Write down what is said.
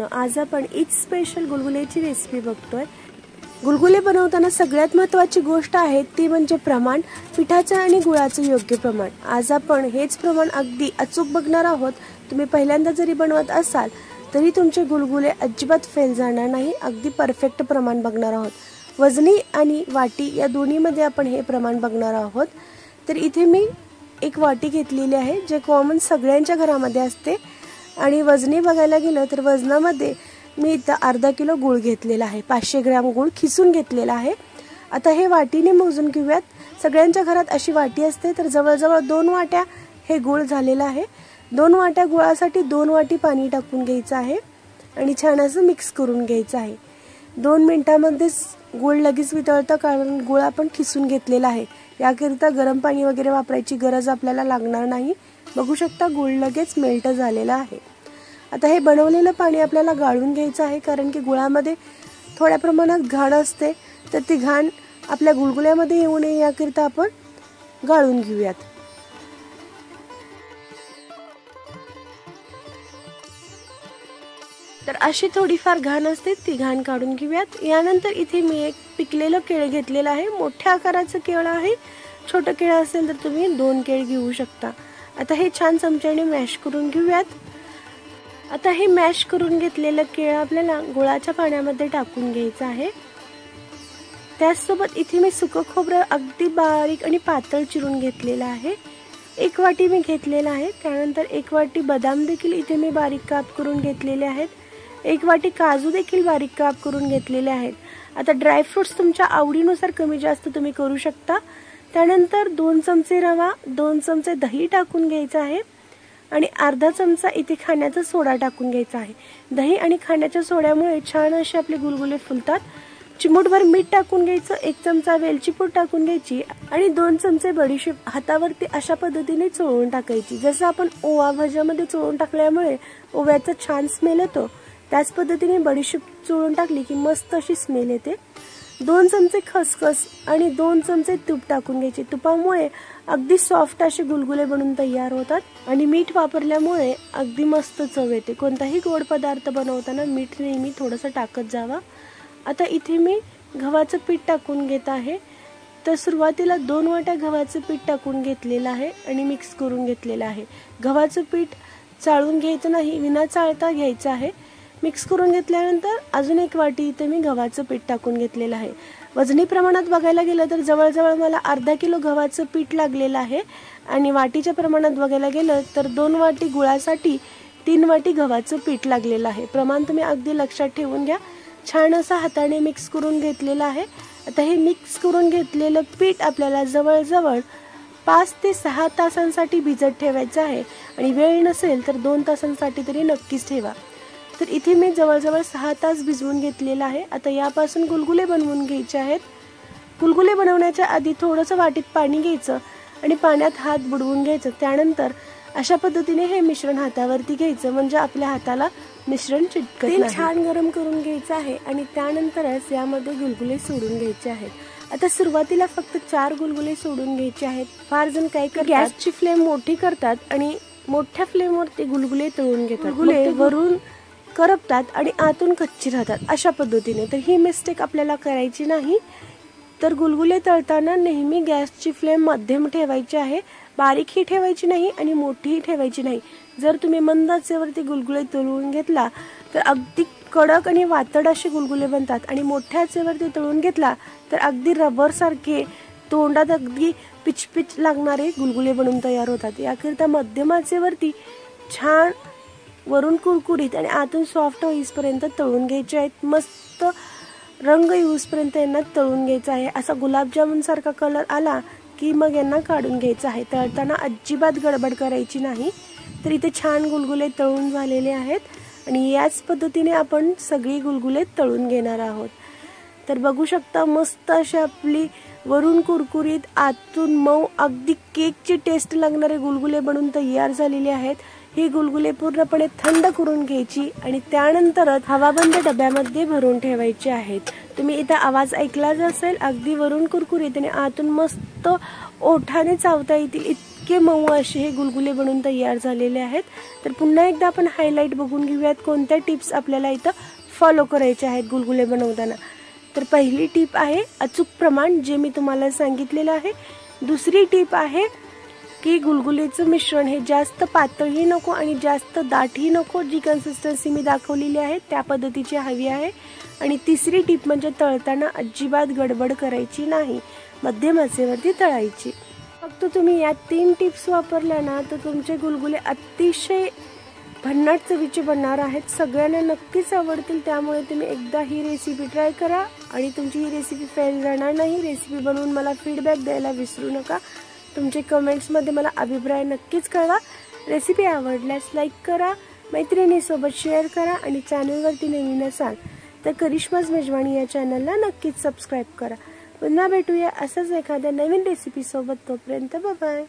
मित्रांनो, आज आपण ईद स्पेशल गुलगुल्याची रेसिपी बघतोय। गुलगुले बनवताना सगळ्यात महत्त्वाची गोष्ट आहे ती म्हणजे प्रमाण, पिठाचं आणि गुळाचं योग्य प्रमाण। आज आपण हेच प्रमाण अगदी अचूक बघणार आहोत। तुम्ही पहिल्यांदा जरी बनवत असाल तरी तुमचे गुलगुले अजिबात फेल जाणार नाही, अगदी परफेक्ट प्रमाण बघणार आहोत। वजनी आणि वाटी या दोन्हीमध्ये आपण हे प्रमाण बघणार आहोत। तर इथे मी एक वाटी घेतलेली आहे जे कॉमन सगळ्यांच्या घरामध्ये असते आणि वजनी बघायला गेलं तर वजनामध्ये मी इथं अर्धा किलो गूळ घेतलेला आहे, 500 ग्रॅम गूळ खिसून घेतलेला आहे। आता हे वाटीने मोजून घेऊयात। सगळ्यांच्या घरात अशी वाटी असते, तर जवळजवळ 2 वाट्या हे गूळ झालेला आहे। 2 वाट्या गुळासाठी 2 वाटी पाणी टाकून घ्यायचं आहे आणि छान असं मिक्स करून घ्यायचं आहे। 2 मिनिटांमध्येच गूळ लगेच वितळतं, कारण गूळ आपण खिसून घेतलेला आहे। याकरिता गरम पाणी वगैरे वापरायची गरज आपल्याला लागणार नाही। बघू शकता गूळ लगेच मेल्ट झालेला आहे। आता हे बनवलेलं पाणी आपल्याला गाळून घ्यायचं आहे, कारण की गुळामध्ये थोड्या प्रमाणात घाण असते, तर ती घाण आपल्या गुलगुल्यामध्ये येऊ नये याकरिता आपण गाळून घेऊयात। तर अशी थोडीफार घाण असते, ती घाण काढून घेऊयात। यानंतर इथे मी एक पिकलेलं केळ घेतलेलं आहे। मोठ्या आकाराचं केळ आहे, छोटं केळ असेल तर तुम्ही 2 केळ घेऊ शकता। आता हे छान चमच्याने मॅश करून घेऊयात। आता हे मॅश करून घेतलेलं केळ आपल्याला गुळाच्या पाण्यामध्ये टाकून घ्यायचं आहे। त्याचसोबत इथे मी सुकं खोबरं अगदी बारीक आणि पातळ चिरून घेतलेलं आहे, 1 वाटी मी घेतलेला आहे। त्यानंतर 1 वाटी बदाम देखील इथे मी बारीक काप करून घेतलेले आहेत, 1 वाटी काजू देखील बारीक काप करून घेतलेले आहेत। आता ड्रायफ्रुट्स तुमच्या आवडीनुसार कमी जास्त तुम्ही करू शकता। त्यानंतर 2 चमचे रवा, 2 चमचे दही टाकून घ्यायचं आहे आणि अर्धा चमचा इथे खाण्याचा सोडा टाकून घ्यायचा आहे। दही आणि खाण्याच्या सोड्यामुळे छान असे आपले गुलगुले फुलतात। चिमूटभर मीठ टाकून घ्यायचं, 1 चमचा वेलची पूड टाकून घ्यायची आणि 2 चमचे बडीशेप हातावरती अशा पद्धतीने चोळून टाकायची। जसं आपण ओवा भाज्यामध्ये चोळून टाकल्यामुळे ओव्याचा छान स्मेल येतो, त्याच पद्धतीने बडीशेप चोळून टाकली की मस्त अशी स्मेल येते। 2 चमचे खसखस आणि 2 चमचे तूप टाकून घ्यायचे। तुपामुळे अगदी सॉफ्ट असे गुलगुले बनून तयार होतात आणि मीठ वापरल्यामुळे अगदी मस्त चव येते। कोणताही गोड पदार्थ बनवताना मीठ नेहमी थोडंसं टाकत जावा। आता इथे मी गव्हाचं पीठ टाकून घेत आहे। तर सुरुवातीला 2 वाट्या गव्हाचं पीठ टाकून घेतलेलं आहे आणि मिक्स करून घेतलेलं आहे। गव्हाचं पीठ चाळून घ्यायचं नाही, विना चाळता घ्यायचं आहे। मिक्स करून घेतल्यानंतर अजून 1 वाटी इथे मी गव्हाचं पीठ टाकून घेतलेलं आहे। वजनी प्रमाणात बघायला गेलं तर जवळजवळ मला अर्धा किलो गव्हाचं पीठ लागलेलं आहे आणि वाटीच्या प्रमाणात बघायला गेलं तर 2 वाटी गुळासाठी 3 वाटी गव्हाचं पीठ लागलेलं आहे। प्रमाण तुम्ही अगदी लक्षात ठेवून घ्या। छान असं हाताने मिक्स करून घेतलेलं आहे। आता हे मिक्स करून घेतलेलं पीठ आपल्याला जवळजवळ 5 ते 6 तासांसाठी भिजत ठेवायचं आहे आणि वेळ नसेल तर 2 तासांसाठी तरी नक्कीच ठेवा। तर इथे मी जवळजवळ 6 तास भिजवून घेतलेलं आहे। आता यापासून गुलगुले बनवून घ्यायचे आहेत। गुलगुले बनवण्याच्या आधी थोडंसं वाटीत पाणी घ्यायचं आणि पाण्यात हात बुडवून घ्यायचं। त्यानंतर अशा पद्धतीने हे मिश्रण हातावरती घ्यायचं, म्हणजे आपल्या हाताला मिश्रण चिटकत नाही। तेल छान गरम करून घ्यायचं आहे आणि त्यानंतरच यामध्ये गुलगुले सोडून घ्यायचे आहेत। आता सुरुवातीला फक्त 4 गुलगुले सोडून घ्यायचे आहेत। फार जण काय करतात, गॅसची फ्लेम मोठी करतात आणि मोठ्या फ्लेमवरती गुलगुले तळून घेतात, गुलगुले वरून करपतात आणि आतून कच्ची राहतात अशा पद्धतीने। तर ही मिस्टेक आपल्याला करायची नाही। तर गुलगुले तळताना नेहमी गॅसची फ्लेम मध्यम ठेवायची आहे, बारीकही ठेवायची नाही आणि मोठीही ठेवायची नाही। जर तुम्ही मंद आचेवरती गुलगुले तळून घेतला तर अगदी कडक आणि वातड असे गुलगुले बनतात आणि मोठ्या आचेवरती तळून घेतला तर अगदी रबर सारखे तोंडात अगदी पिचपिच लागणारे गुलगुले बनून तयार होतात। याकरिता मध्यम आचेवरती छान वरून कुरकुरीत आणि आतून सॉफ्ट होईपर्यंत तळून घ्यायचे आहेत। मस्त रंग येऊपर्यंत यांना तळून घ्यायचा आहे। असा गुलाबजामुन सारखा कलर आला की मग यांना काढून घ्यायचं आहे। तळताना अजिबात गडबड करायची नाही। तर इथे छान गुलगुले तळून झालेले आहेत आणि याच पद्धतीने आपण सगळी गुलगुले तळून घेणार आहोत। तर बघू शकता मस्त अशी आपली वरून कुरकुरीत आतून मऊ अगदी केकची टेस्ट लागणारे गुलगुले बनून तयार झालेले आहेत। हे गुलगुले पूर्णपणे थंड करून घ्यायची आणि त्यानंतरच हवाबंद डब्यामध्ये भरून ठेवायचे आहेत। तुम्ही इथे आवाज ऐकलाच असेल, अगदी वरून कुरकुरीत आणि आतून मस्त ओठाने चावता येतील इतके मऊ असे हे गुलगुले बनून तयार झालेले आहेत। तर पुन्हा एकदा आपण हायलाइट बघून घेऊयात कोणत्या टिप्स आपल्याला इथं फॉलो करायचे आहेत गुलगुले बनवताना। तर पहिली टिप आहे अचूक प्रमाण, जे मी तुम्हाला सांगितलेलं आहे। दुसरी टिप आहे की गुलगुलेचं मिश्रण हे जास्त पातळही नको आणि जास्त दाटही नको, जी कन्सिस्टन्सी मी दाखवलेली आहे त्या पद्धतीची हवी आहे। आणि तिसरी टिप म्हणजे तळताना अजिबात गडबड करायची नाही, मध्यम आचेवरती तळायची। फक्त तुम्ही या 3 टिप्स वापरल्या ना तर तुमचे गुलगुले अतिशय भन्नाट चवीचे बनणार आहेत, सगळ्यांना नक्कीच आवडतील। त्यामुळे तुम्ही एकदा ही रेसिपी ट्राय करा आणि तुमची ही रेसिपी फेल जाणार नाही। रेसिपी बनवून मला फीडबॅक द्यायला विसरू नका। तुमचे कमेंट्समध्ये मला अभिप्राय नक्कीच कळवा। रेसिपी आवडल्यास लाईक करा, मैत्रिणींसोबत शेअर करा आणि चॅनलवरती नवीन असाल तर करिश्माज मेजवानी या चॅनलला नक्कीच सबस्क्राईब करा। पुन्हा भेटूया असंच एखाद्या नवीन रेसिपी सोबत, तोपर्यंत बाय बाय।